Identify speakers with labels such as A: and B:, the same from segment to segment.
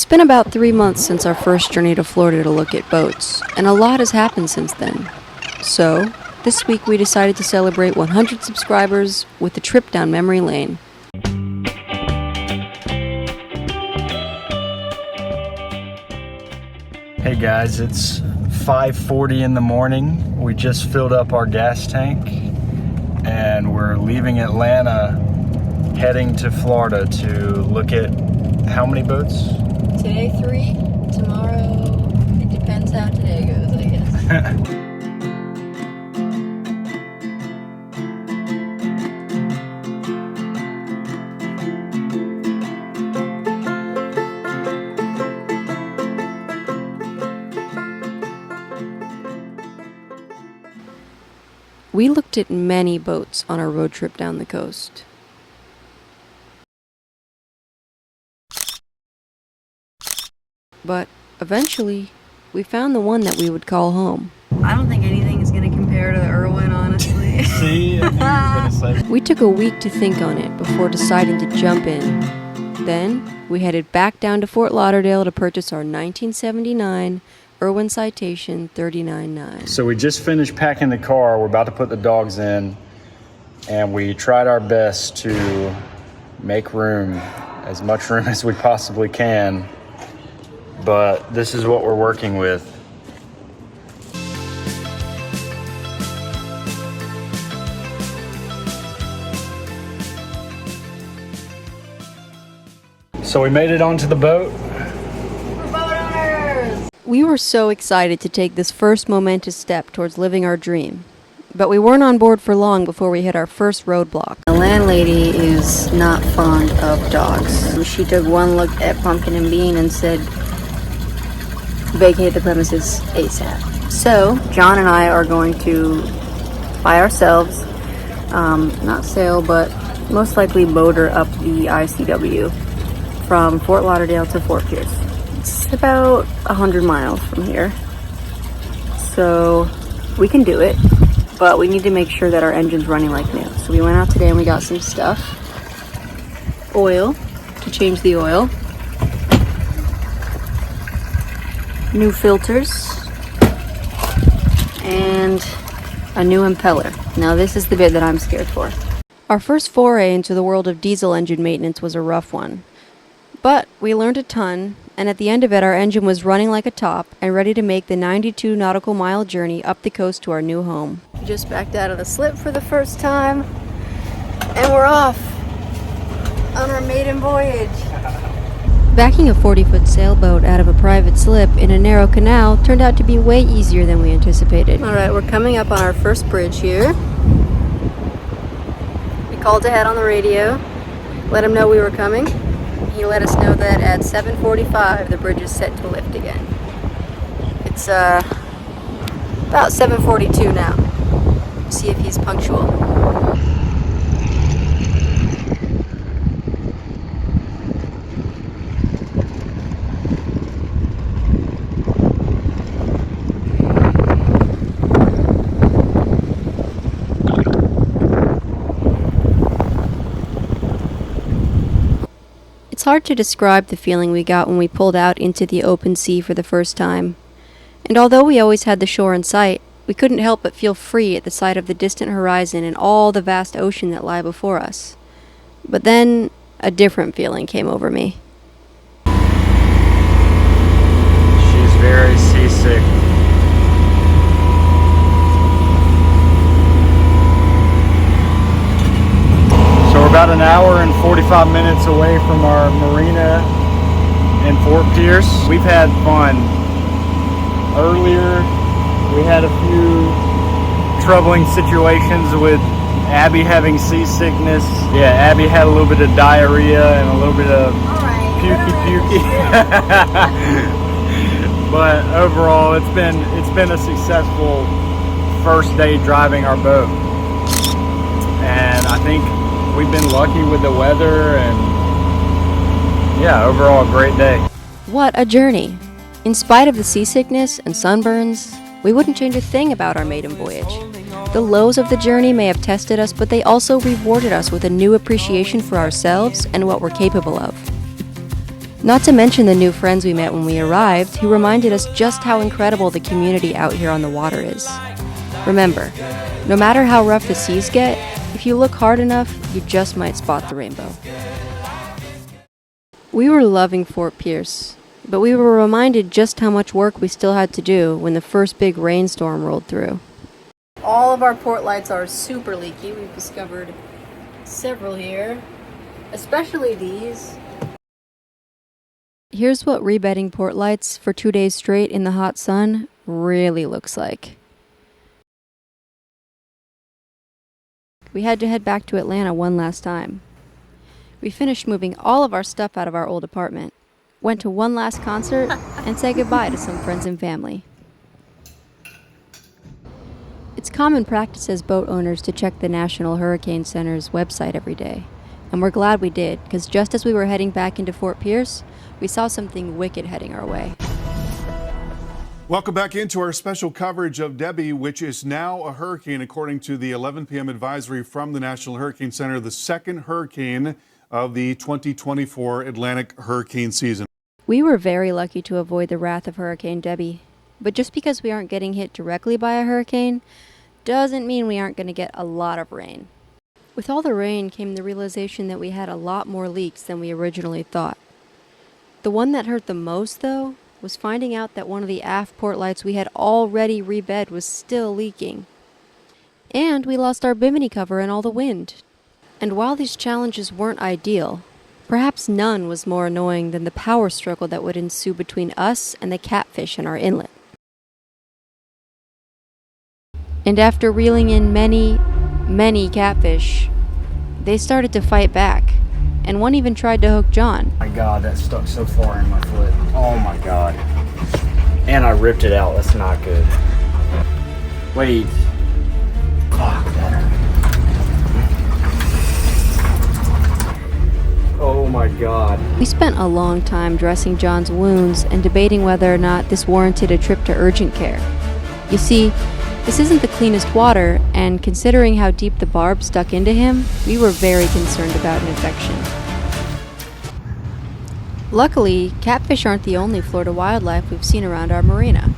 A: It's been about 3 months since our first journey to Florida to look at boats, and a lot has happened since then. So, this week we decided to celebrate 100 subscribers with a trip down memory lane.
B: Hey guys, it's 5:40 in the morning. We just filled up our gas tank and we're leaving Atlanta, heading to Florida to look at how many boats?
A: Today 3, tomorrow it depends how today goes, I guess. We looked at many boats on our road trip down the coast. But eventually, we found the one that we would call home. I don't think anything is going to compare to the Irwin, honestly.
B: See?
A: We took a week to think on it before deciding to jump in. Then, we headed back down to Fort Lauderdale to purchase our 1979 Irwin Citation 39.9.
B: So we just finished packing the car. We're about to put the dogs in, and we tried our best to make room, as much room as we possibly can. But this is what we're working with. So we made it onto the boat.
A: We were so excited to take this first momentous step towards living our dream. But we weren't on board for long before we hit our first roadblock. The landlady is not fond of dogs. She took one look at Pumpkin and Bean and said, vacate the premises ASAP. So, John and I are going to, by ourselves, not sail, but most likely motor up the ICW from Fort Lauderdale to Fort Pierce. It's about 100 miles from here. So, we can do it, but we need to make sure that our engine's running like new. So we went out today and we got some stuff. Oil, to change the oil. New filters, and a new impeller. Now this is the bit that I'm scared for. Our first foray into the world of diesel engine maintenance was a rough one. But we learned a ton, and at the end of it our engine was running like a top and ready to make the 92 nautical mile journey up the coast to our new home. Just backed out of the slip for the first time, and we're off on our maiden voyage. Backing a 40-foot sailboat out of a private slip in a narrow canal turned out to be way easier than we anticipated. Alright, we're coming up on our first bridge here. We called ahead on the radio, let him know we were coming. He let us know that at 7:45 the bridge is set to lift again. It's about 7:42 now. See if he's punctual. It's hard to describe the feeling we got when we pulled out into the open sea for the first time. And although we always had the shore in sight, we couldn't help but feel free at the sight of the distant horizon and all the vast ocean that lie before us. But then, a different feeling came over me.
B: She's very seasick. So we're about an hour and 45 minutes away from our marina in Fort Pierce. We've had fun. Earlier, we had a few troubling situations with Abby having seasickness. Yeah, Abby had a little bit of diarrhea and a little bit of pukey. But overall, it's been a successful first day driving our boat. And I think we've been lucky with the weather, and yeah, overall a great day.
A: What a journey! In spite of the seasickness and sunburns, we wouldn't change a thing about our maiden voyage. The lows of the journey may have tested us, but they also rewarded us with a new appreciation for ourselves and what we're capable of. Not to mention the new friends we met when we arrived, who reminded us just how incredible the community out here on the water is. Remember, no matter how rough the seas get, if you look hard enough, you just might spot the rainbow. We were loving Fort Pierce, but we were reminded just how much work we still had to do when the first big rainstorm rolled through. All of our port lights are super leaky. We've discovered several here, especially these. Here's what rebedding port lights for 2 days straight in the hot sun really looks like. We had to head back to Atlanta one last time. We finished moving all of our stuff out of our old apartment, went to one last concert, and said goodbye to some friends and family. It's common practice as boat owners to check the National Hurricane Center's website every day, and we're glad we did, because just as we were heading back into Fort Pierce, we saw something wicked heading our way.
C: Welcome back into our special coverage of Debbie, which is now a hurricane according to the 11 p.m. advisory from the National Hurricane Center, the second hurricane of the 2024 Atlantic hurricane season.
A: We were very lucky to avoid the wrath of Hurricane Debbie, but just because we aren't getting hit directly by a hurricane doesn't mean we aren't going to get a lot of rain. With all the rain came the realization that we had a lot more leaks than we originally thought. The one that hurt the most, though, was finding out that one of the aft port lights we had already rebed was still leaking. And we lost our bimini cover in all the wind. And while these challenges weren't ideal, perhaps none was more annoying than the power struggle that would ensue between us and the catfish in our inlet. And after reeling in many catfish, they started to fight back, and one even tried to hook John.
B: My God, that stuck so far in my foot. Oh my God. And I ripped it out. That's not good. Wait. Fuck that. Oh my God.
A: We spent a long time dressing John's wounds and debating whether or not this warranted a trip to urgent care. You see, this isn't the cleanest water, and considering how deep the barb stuck into him, we were very concerned about an infection. Luckily, catfish aren't the only Florida wildlife we've seen around our marina.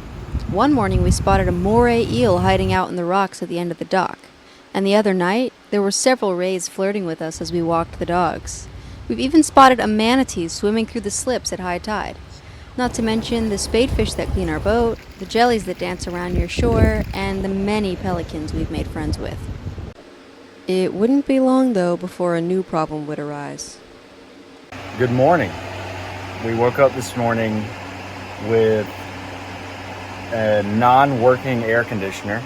A: One morning we spotted a moray eel hiding out in the rocks at the end of the dock, and the other night there were several rays flirting with us as we walked the dogs. We've even spotted a manatee swimming through the slips at high tide. Not to mention the spadefish that clean our boat, the jellies that dance around your shore, and the many pelicans we've made friends with. It wouldn't be long, though, before a new problem would arise.
B: Good morning. We woke up this morning with a non-working air conditioner,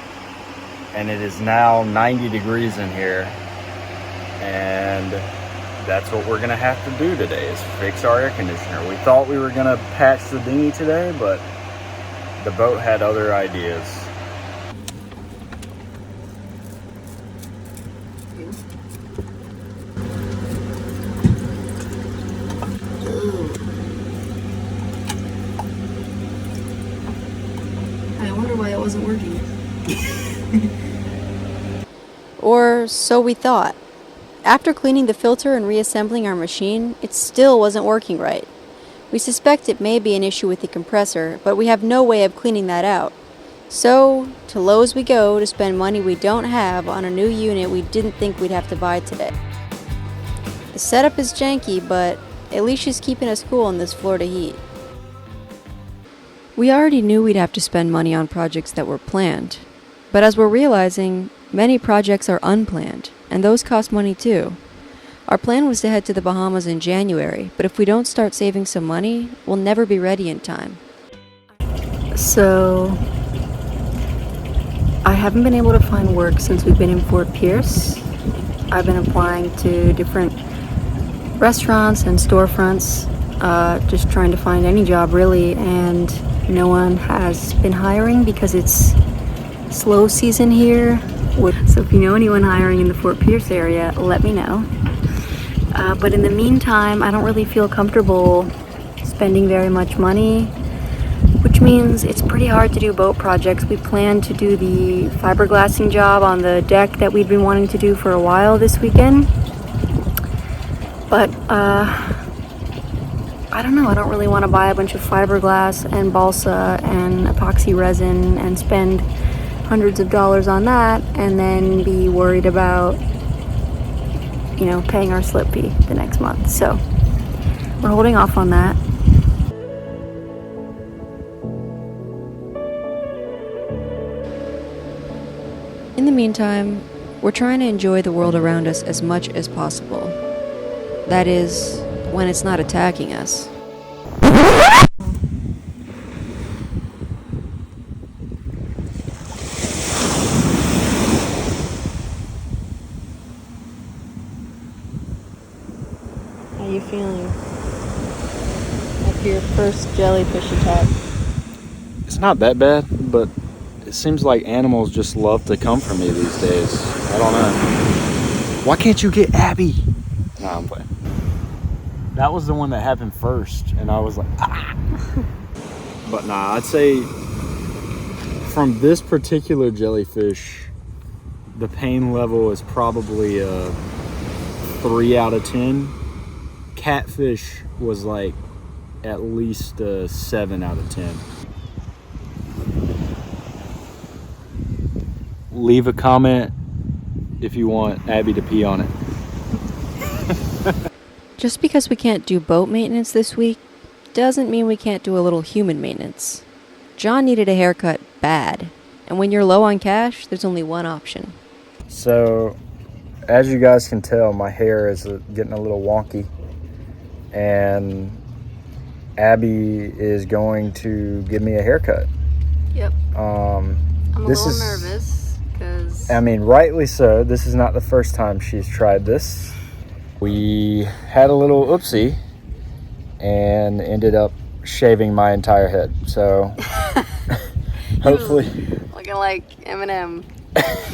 B: and it is now 90 degrees in here, and that's what we're gonna have to do today, is fix our air conditioner. We thought we were gonna patch the dinghy today, but the boat had other ideas.
A: I wonder why it wasn't working. Or so we thought. After cleaning the filter and reassembling our machine, it still wasn't working right. We suspect it may be an issue with the compressor, but we have no way of cleaning that out. So, to Lowe's we go to spend money we don't have on a new unit we didn't think we'd have to buy today. The setup is janky, but at least she's keeping us cool in this Florida heat. We already knew we'd have to spend money on projects that were planned, but as we're realizing, many projects are unplanned, and those cost money too. Our plan was to head to the Bahamas in January, but if we don't start saving some money, we'll never be ready in time. So, I haven't been able to find work since we've been in Fort Pierce. I've been applying to different restaurants and storefronts, just trying to find any job really, and no one has been hiring because it's slow season here. So if you know anyone hiring in the Fort Pierce area, let me know. But in the meantime, I don't really feel comfortable spending very much money, which means it's pretty hard to do boat projects. We plan to do the fiberglassing job on the deck that we've been wanting to do for a while this weekend. But I don't know, I don't really want to buy a bunch of fiberglass and balsa and epoxy resin and spend hundreds of dollars on that and then be worried about, you know, paying our slip fee the next month. So we're holding off on that. In the meantime, we're trying to enjoy the world around us as much as possible. That is, when it's not attacking us. How you feeling after your first jellyfish attack?
B: It's not that bad, but it seems like animals just love to come for me these days. I don't know. Why can't you get Abby? Nah, I'm playing. That was the one that happened first, and I was like, ah! But nah, I'd say from this particular jellyfish, the pain level is probably a 3 out of 10. Catfish was like at least a 7 out of 10. Leave a comment if you want Abby to pee on it.
A: Just because we can't do boat maintenance this week doesn't mean we can't do a little human maintenance. John needed a haircut bad, and when you're low on cash, there's only one option.
B: So, as you guys can tell, my hair is getting a little wonky, and Abby is going to give me a haircut.
A: Yep. I'm a
B: this
A: little
B: is
A: nervous because
B: I mean, rightly so. This is not the first time she's tried this. We had a little oopsie and ended up shaving my entire head. So hopefully
A: looking like Eminem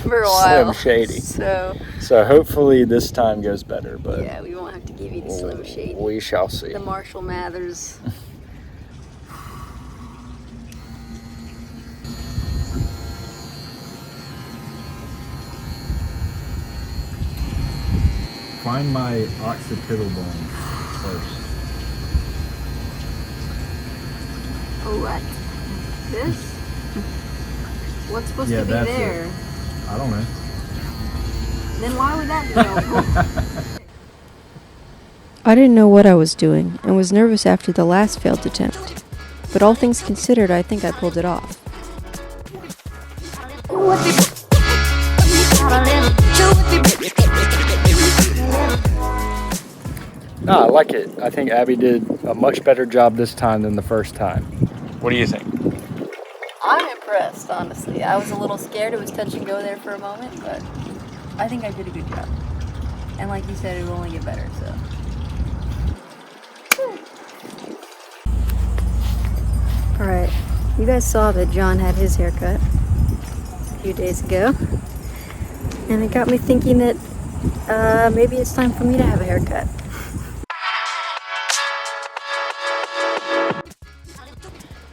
A: for a while.
B: Slim Shady.
A: So
B: hopefully this time goes better, but
A: yeah, we won't have to give you the Slim Shady.
B: We shall see.
A: The Marshall Mathers.
B: Find my occipital bone first.
A: What? This? What's supposed to be
B: that's
A: there?
B: it. I don't know.
A: Then why would that be helpful? I didn't know what I was doing and was nervous after the last failed attempt. But all things considered, I think I pulled it off.
B: No, I like it. I think Abby did a much better job this time than the first time. What do you think?
A: I'm impressed, honestly. I was a little scared. It was touch and go there for a moment, but I think I did a good job. And like you said, it will only get better, so. Alright, you guys saw that John had his haircut a few days ago. And it got me thinking that maybe it's time for me to have a haircut.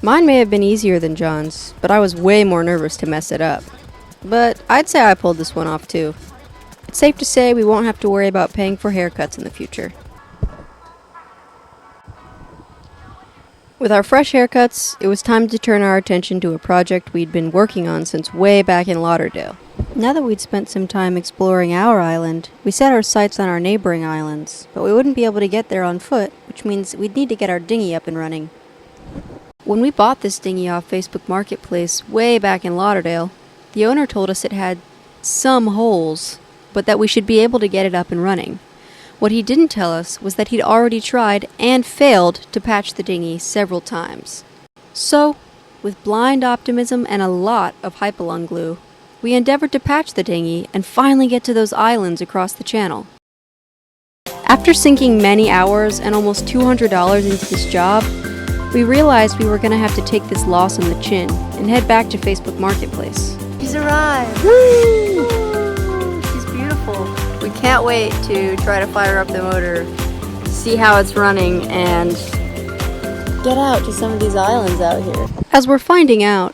A: Mine may have been easier than John's, but I was way more nervous to mess it up. But I'd say I pulled this one off too. It's safe to say we won't have to worry about paying for haircuts in the future. With our fresh haircuts, it was time to turn our attention to a project we'd been working on since way back in Lauderdale. Now that we'd spent some time exploring our island, we set our sights on our neighboring islands, but we wouldn't be able to get there on foot, which means we'd need to get our dinghy up and running. When we bought this dinghy off Facebook Marketplace way back in Lauderdale, the owner told us it had some holes, but that we should be able to get it up and running. What he didn't tell us was that he'd already tried and failed to patch the dinghy several times. So, with blind optimism and a lot of hypalung glue, we endeavored to patch the dinghy and finally get to those islands across the channel. After sinking many hours and almost $200 into this job, we realized we were going to have to take this loss on the chin and head back to Facebook Marketplace. She's arrived! Woo! She's beautiful. We can't wait to try to fire up the motor, see how it's running, and get out to some of these islands out here. As we're finding out,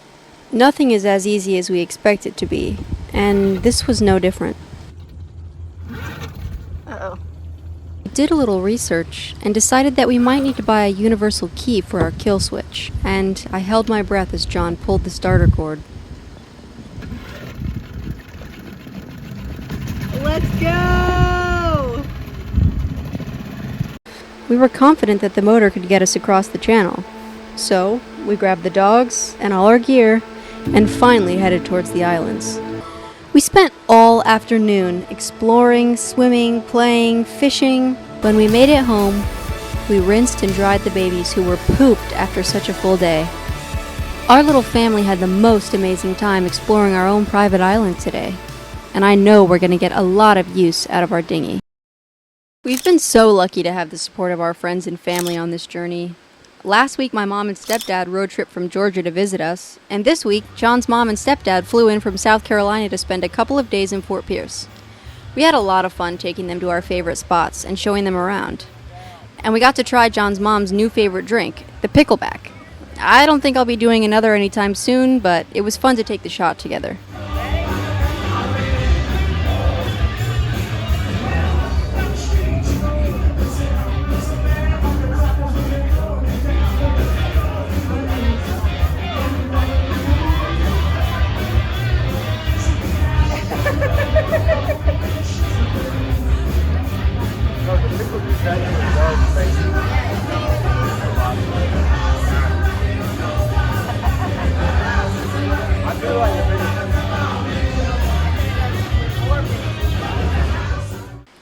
A: nothing is as easy as we expect it to be, and this was no different. Uh-oh. did a little research and decided that we might need to buy a universal key for our kill switch, and I held my breath as John pulled the starter cord.
D: Let's go!
A: We were confident that the motor could get us across the channel, so we grabbed the dogs and all our gear and finally headed towards the islands. We spent all afternoon exploring, swimming, playing, fishing. When we made it home, we rinsed and dried the babies who were pooped after such a full day. Our little family had the most amazing time exploring our own private island today, and I know we're going to get a lot of use out of our dinghy. We've been so lucky to have the support of our friends and family on this journey. Last week, my mom and stepdad road trip from Georgia to visit us, and this week, John's mom and stepdad flew in from South Carolina to spend a couple of days in Fort Pierce. We had a lot of fun taking them to our favorite spots and showing them around. And we got to try John's mom's new favorite drink, the pickleback. I don't think I'll be doing another anytime soon, but it was fun to take the shot together.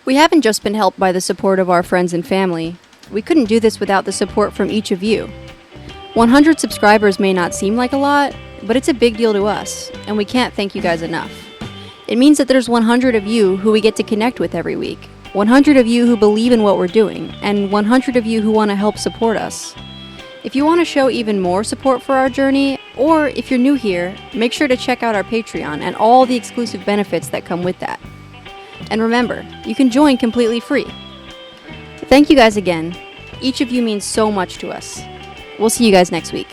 A: We haven't just been helped by the support of our friends and family. We couldn't do this without the support from each of you. 100 subscribers may not seem like a lot, but it's a big deal to us, and we can't thank you guys enough. It means that there's 100 of you who we get to connect with every week, 100 of you who believe in what we're doing, and 100 of you who want to help support us. If you want to show even more support for our journey, or if you're new here, make sure to check out our Patreon and all the exclusive benefits that come with that. And remember, you can join completely free. Thank you guys again. Each of you means so much to us. We'll see you guys next week.